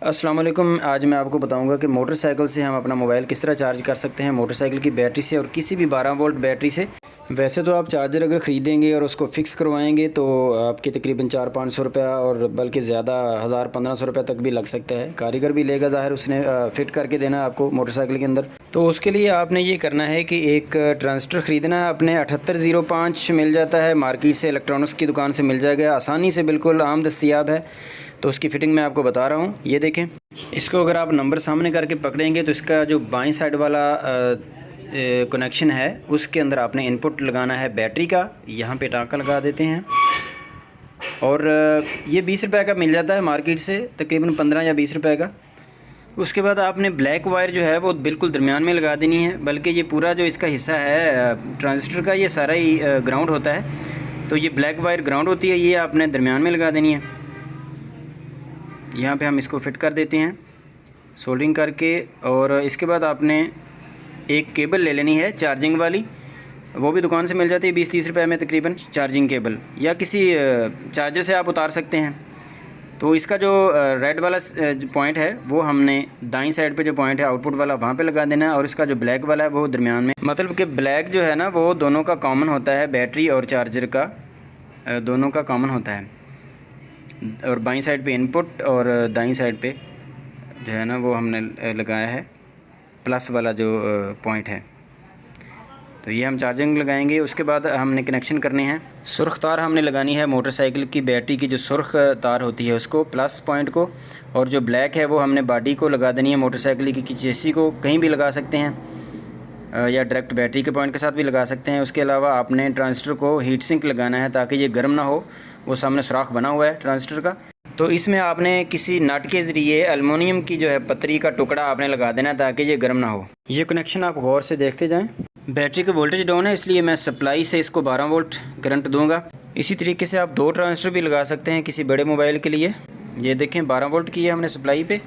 अस्सलाम वालेकुम। आज मैं आपको बताऊंगा कि मोटर साइकिल से हम अपना मोबाइल किस तरह चार्ज कर सकते हैं, मोटर साइकिल की बैटरी से और किसी भी 12 वोल्ट बैटरी से। वैसे तो आप चार्जर अगर ख़रीदेंगे और उसको फ़िक्स करवाएंगे तो आपके तकरीबन 400-500 रुपया और बल्कि ज़्यादा 1000-1500 रुपये तक भी लग सकता है। कारीगर भी लेगा, ज़ाहिर उसने फ़िट करके देना है आपको मोटरसाइकिल के अंदर। तो उसके लिए आपने ये करना है कि एक ट्रांजिस्टर ख़रीदना है अपने 7805 मिल जाता है मार्केट से, इलेक्ट्रॉनिक्स की दुकान से मिल जाएगा, आसानी से बिल्कुल आम दस्तयाब है। तो उसकी फ़िटिंग मैं आपको बता रहा हूँ, ये देखें। इसको अगर आप नंबर सामने करके पकड़ेंगे तो इसका जो बाईं साइड वाला कनेक्शन है उसके अंदर आपने इनपुट लगाना है बैटरी का। यहाँ पे टाँका लगा देते हैं और ये 20 रुपये का मिल जाता है मार्केट से, तकरीबन 15 या 20 रुपये का। उसके बाद आपने ब्लैक वायर जो है वो बिल्कुल दरमियान में लगा देनी है, बल्कि ये पूरा जो इसका हिस्सा है ट्रांजिस्टर का ये सारा ही ग्राउंड होता है। तो ये ब्लैक वायर ग्राउंड होती है, ये आपने दरमियान में लगा देनी है। यहाँ पे हम इसको फिट कर देते हैं सोल्डरिंग करके। और इसके बाद आपने एक केबल ले लेनी है चार्जिंग वाली, वो भी दुकान से मिल जाती है 20-30 रुपये में तकरीबन चार्जिंग केबल, या किसी चार्जर से आप उतार सकते हैं। तो इसका जो रेड वाला पॉइंट है वो हमने दाईं साइड पे जो पॉइंट है आउटपुट वाला वहाँ पे लगा देना है, और इसका जो ब्लैक वाला है वो दरमियान में। मतलब कि ब्लैक जो है ना वो दोनों का कॉमन होता है, बैटरी और चार्जर का दोनों का कॉमन होता है। और बाईं साइड पे इनपुट और दाईं साइड पे जो है ना वो हमने लगाया है प्लस वाला जो पॉइंट है। तो ये हम चार्जिंग लगाएंगे। उसके बाद हमने कनेक्शन करने हैं, सुर्ख तार हमने लगानी है मोटरसाइकिल की बैटरी की, जो सुर्ख तार होती है उसको, प्लस पॉइंट को। और जो ब्लैक है वो हमने बॉडी को लगा देनी है मोटरसाइकिल की चेसी को, कहीं भी लगा सकते हैं या डायरेक्ट बैटरी के पॉइंट के साथ भी लगा सकते हैं। उसके अलावा आपने ट्रांजिस्टर को हीट सिंक लगाना है ताकि ये गर्म ना हो, वो सामने सुराख बना हुआ है ट्रांजिस्टर का। तो इसमें आपने किसी नट के ज़रिए एल्युमिनियम की जो है पतरी का टुकड़ा आपने लगा देना है ताकि ये गर्म ना हो। ये कनेक्शन आप गौर से देखते जाएं। बैटरी का वोल्टेज डाउन है इसलिए मैं सप्लाई से इसको 12 वोल्ट करंट दूंगा। इसी तरीके से आप 2 ट्रांजिस्टर भी लगा सकते हैं किसी बड़े मोबाइल के लिए। ये देखें 12 वोल्ट की है हमने सप्लाई पे।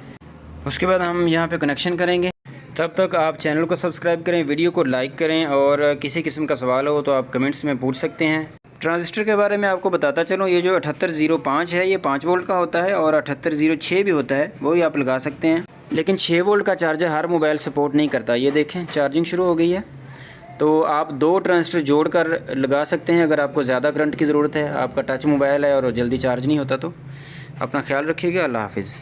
उसके बाद हम यहाँ पे कनेक्शन करेंगे। तब तक आप चैनल को सब्सक्राइब करें, वीडियो को लाइक करें, और किसी किस्म का सवाल हो तो आप कमेंट्स में पूछ सकते हैं। ट्रांजिस्टर के बारे में आपको बताता चलूँ, ये जो 7805 है ये 5 वोल्ट का होता है, और 7806 भी होता है, वो भी आप लगा सकते हैं। लेकिन 6 वोल्ट का चार्जर हर मोबाइल सपोर्ट नहीं करता। ये देखें चार्जिंग शुरू हो गई है। तो आप 2 ट्रांजिस्टर जोड़कर लगा सकते हैं अगर आपको ज़्यादा करंट की ज़रूरत है, आपका टच मोबाइल है और जल्दी चार्ज नहीं होता। तो अपना ख्याल रखिएगा। अल्लाह हाफिज़।